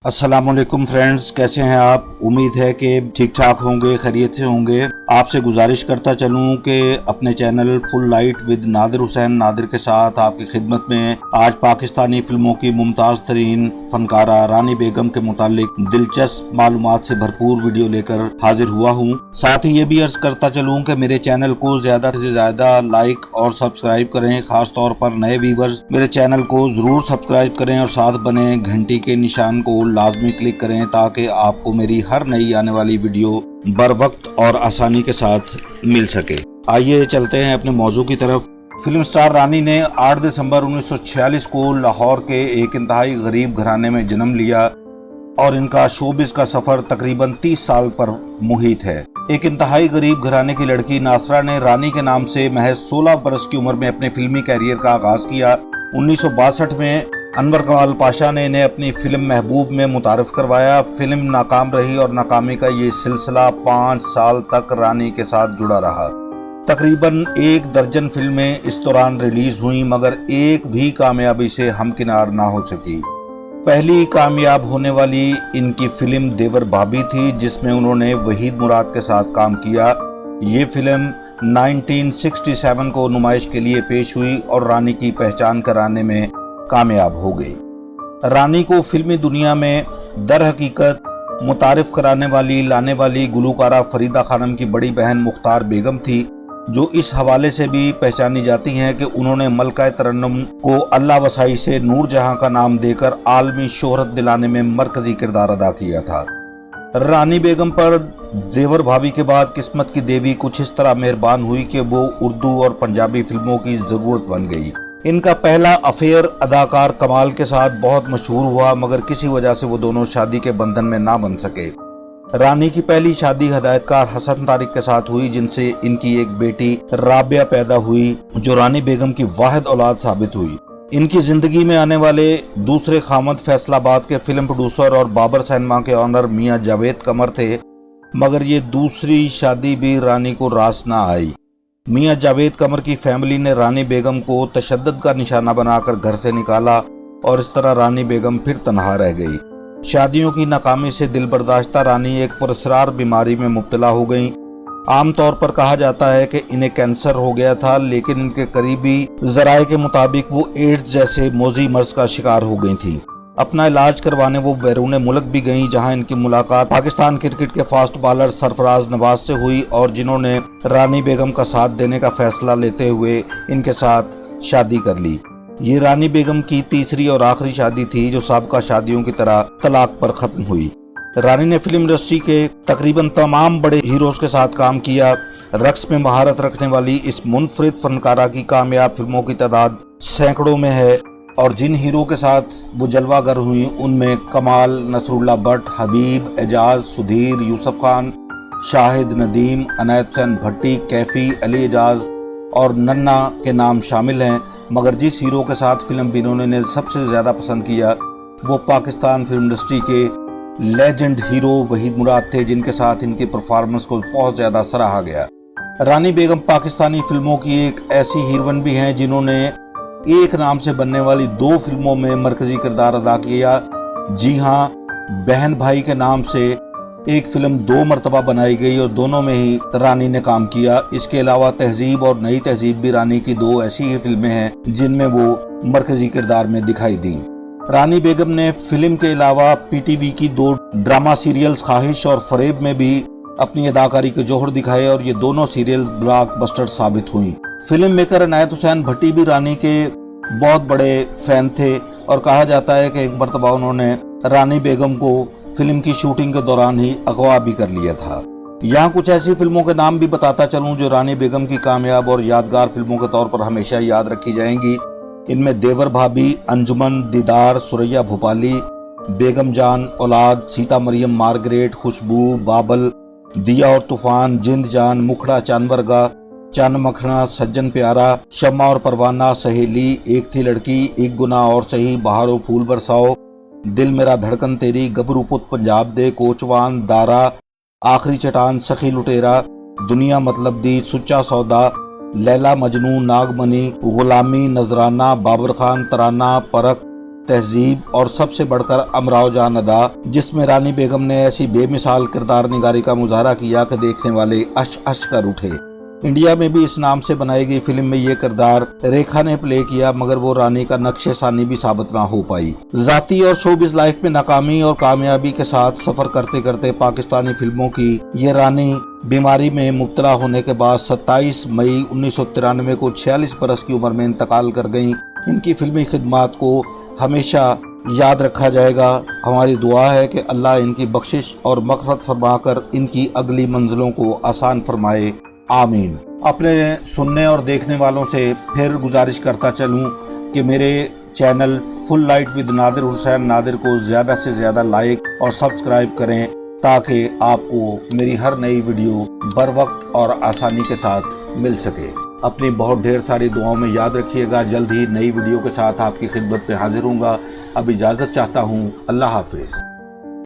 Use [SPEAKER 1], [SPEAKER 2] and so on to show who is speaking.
[SPEAKER 1] अस्सलामुअलैकुम फ्रेंड्स, कैसे हैं आप। उम्मीद है कि ठीक ठाक होंगे, खैरियत से होंगे। आपसे गुजारिश करता चलूं कि अपने channel full light with Nadir Hussain Nadir के साथ आपकी खिदमत में आज पाकिस्तानी फिल्मों की मुमताज तरीन फनकारा रानी बेगम के मुतालिक दिलचस्प मालूमात से भरपूर वीडियो लेकर हाजिर हुआ हूं। साथ ही ये भी अर्ज करता चलूं कि मेरे चैनल को ज्यादा से ज्यादा लाइक और सब्सक्राइब करें। खास तौर पर नए व्यूअर्स मेरे चैनल को जरूर सब्सक्राइब करें और साथ बने घंटी के निशान को लाजमी क्लिक करें ताकि आपको मेरी हर नई आने वाली वीडियो बर वक्त और आसानी के साथ मिल सके। आइए चलते हैं अपने मौजू की तरफ। फिल्म स्टार रानी ने 8 दिसंबर 1946 को लाहौर के एक इंतहाई गरीब घराने में जन्म लिया और इनका शोबिस का सफर तकरीबन 30 साल पर मुहित है। एक इंतहाई गरीब घराने की लड़की नासरा ने रानी के नाम से महज 16 बरस की उम्र में अपने फिल्मी कैरियर का आगाज किया। 1962 में अनवर कमाल पाशा ने इन्हें अपनी फिल्म महबूब में मुतारफ करवाया। फिल्म नाकाम रही और नाकामी का ये सिलसिला 5 साल तक रानी के साथ जुड़ा रहा। तकरीबन 1 दर्जन फिल्में इस दौरान रिलीज हुई मगर एक भी कामयाबी से हमकिनार ना हो सकी। पहली कामयाब होने वाली इनकी फिल्म देवर भाभी थी जिसमें उन्होंने वहीद मुराद के साथ काम किया। ये फिल्म 1967 को नुमाइश के लिए पेश हुई और रानी की पहचान कराने में कामयाब हो गई। रानी को फिल्मी दुनिया में दर हकीकत मुतारिफ कराने वाली लाने वाली गुलकारा फरीदा खानम की बड़ी बहन मुख्तार बेगम थी, जो इस हवाले से भी पहचानी जाती हैं कि उन्होंने मलका तरन्नुम को अल्लाह वसाई से नूर जहां का नाम देकर आलमी शोहरत दिलाने में मरकजी किरदार अदा किया था। रानी बेगम पर देवर भाभी के बाद किस्मत की देवी कुछ इस तरह मेहरबान हुई कि वो उर्दू और पंजाबी फिल्मों की जरूरत बन गई। इनका पहला अफेयर अदाकार कमाल के साथ बहुत मशहूर हुआ मगर किसी वजह से वो दोनों शादी के बंधन में ना बन सके। रानी की पहली शादी हिदायतकार हसन तारिक के साथ हुई जिनसे इनकी एक बेटी राबिया पैदा हुई जो रानी बेगम की वाहिद औलाद साबित हुई। इनकी जिंदगी में आने वाले दूसरे खामद फैसलाबाद के फिल्म प्रोड्यूसर और बाबर सिनेमा के ऑनर मियां जावेद कमर थे मगर ये दूसरी शादी भी रानी को रास ना आई। मियां जावेद कमर की फैमिली ने रानी बेगम को तशद्दुद का निशाना बनाकर घर से निकाला और इस तरह रानी बेगम फिर तन्हा रह गई। शादियों की नाकामी से दिलबर्दाश्ता रानी एक पुरस्रार बीमारी में मुब्तला हो गईं। आमतौर पर कहा जाता है कि इन्हें कैंसर हो गया था लेकिन इनके करीबी जराये के मुताबिक वो एड्स जैसे मोजी मर्ज का शिकार हो गई थी। अपना इलाज करवाने वो बैरून मुल्क भी गईं जहां इनकी मुलाकात पाकिस्तान क्रिकेट के फास्ट बॉलर सरफराज नवाज से हुई और जिन्होंने रानी बेगम का साथ देने का फैसला लेते हुए इनके साथ शादी कर ली। ये रानी बेगम की तीसरी और आखिरी शादी थी जो साबका शादियों की तरह तलाक पर खत्म हुई। रानी ने फिल्म इंडस्ट्री के तकरीबन तमाम बड़े हीरोज के साथ काम किया। रक्स में महारत रखने वाली इस मुनफरिद फनकारा की कामयाब फिल्मों की तादाद सैकड़ों में है और जिन हीरो के साथ वो जलवागर हुई उनमें कमाल, नसरुल्लाह भट्ट, हबीब, एजाज, सुधीर, यूसुफ खान, शाहिद, नदीम, अनैत हुसैन भट्टी, कैफी, अली एजाज और नन्ना के नाम शामिल हैं। मगर जिस हीरो के साथ फिल्म बिनोने ने सबसे ज्यादा पसंद किया वो पाकिस्तान फिल्म इंडस्ट्री के लेजेंड हीरो वहीद मुराद थे जिनके साथ इनकी परफॉर्मेंस को बहुत ज्यादा सराहा गया। रानी बेगम पाकिस्तानी फिल्मों की एक ऐसी हीरोइन भी हैं जिन्होंने एक नाम से बनने वाली 2 फिल्मों में मरकजी किरदार अदा किया। जी हाँ, बहन भाई के नाम से एक फिल्म 2 मरतबा बनाई गई और दोनों में ही रानी ने काम किया। इसके अलावा तहजीब और नई तहजीब भी रानी की 2 ऐसी ही फिल्में हैं जिनमें वो मरकजी किरदार में दिखाई दी। रानी बेगम ने फिल्म के अलावा पीटीवी की 2 ड्रामा सीरियल्स ख्वाहिश और फरेब में भी अपनी अदाकारी के जोहर दिखाए और ये दोनों सीरियल ब्लॉकबस्टर साबित हुई। फिल्म मेकर अनैत हुसैन भट्टी भी रानी के बहुत बड़े फैन थे और कहा जाता है कि एक मरतबा उन्होंने रानी बेगम को फिल्म की शूटिंग के दौरान ही अगवा भी कर लिया था। यहाँ कुछ ऐसी फिल्मों के नाम भी बताता चलूं जो रानी बेगम की कामयाब और यादगार फिल्मों के तौर पर हमेशा याद रखी जाएंगी। इनमें देवर भाभी, अंजुमन, दीदार, सुरैया भोपाली, बेगम जान, औलाद, सीता मरियम, मार्गरेट, खुशबू, बाबल, दिया और तूफान, जिंद जान, मुखड़ा चांदवरगा, चन मखना, सज्जन प्यारा, शम्मा और परवाना, सहेली, एक थी लड़की, एक गुना और सही, बहारो फूल बरसाओ, दिल मेरा धड़कन तेरी, गबरू पुत पंजाब दे, कोचवान, दारा, आखिरी चटान, सखी लुटेरा, दुनिया मतलब दी, सुच्चा सौदा, लैला मजनू, नागमनी, गुलामी, नजराना, बाबर खान, तराना, परख, तहजीब और सबसे बढ़कर अमराव जान अदा, जिसमें रानी बेगम ने ऐसी बेमिसाल किरदार निगारी का मुजाहरा किया कि देखने वाले अश अश कर उठे। इंडिया में भी इस नाम से बनाई गई फिल्म में ये किरदार रेखा ने प्ले किया, मगर वो रानी का नक्शे सानी भी साबित ना हो पाई। जाती और शोबिज लाइफ में नाकामी और कामयाबी के साथ सफर करते करते पाकिस्तानी फिल्मों की ये रानी बीमारी में मुब्तला होने के बाद 27 मई 1993 को 46 बरस की उम्र में इंतकाल कर गईं। इनकी फिल्मी खिदमात को हमेशा याद रखा जाएगा। हमारी दुआ है कि अल्लाह इनकी बख्शिश और मग़फ़िरत फरमाकर इनकी अगली मंजिलों को आसान फरमाए, आमीन। अपने सुनने और देखने वालों से फिर गुजारिश करता चलूं कि मेरे channel full light with Nadir Hussain Nadir को ज़्यादा से ज़्यादा लाइक और सब्सक्राइब करें, ताकि आपको मेरी हर नई वीडियो बर वक्त और आसानी के साथ मिल सके। अपनी बहुत ढेर सारी दुआओं में याद रखिएगा। जल्द ही नई वीडियो के साथ आपकी खिदमत में हाजिर हूँगा। अब इजाज़त चाहता हूँ। अल्लाह हाफिज़।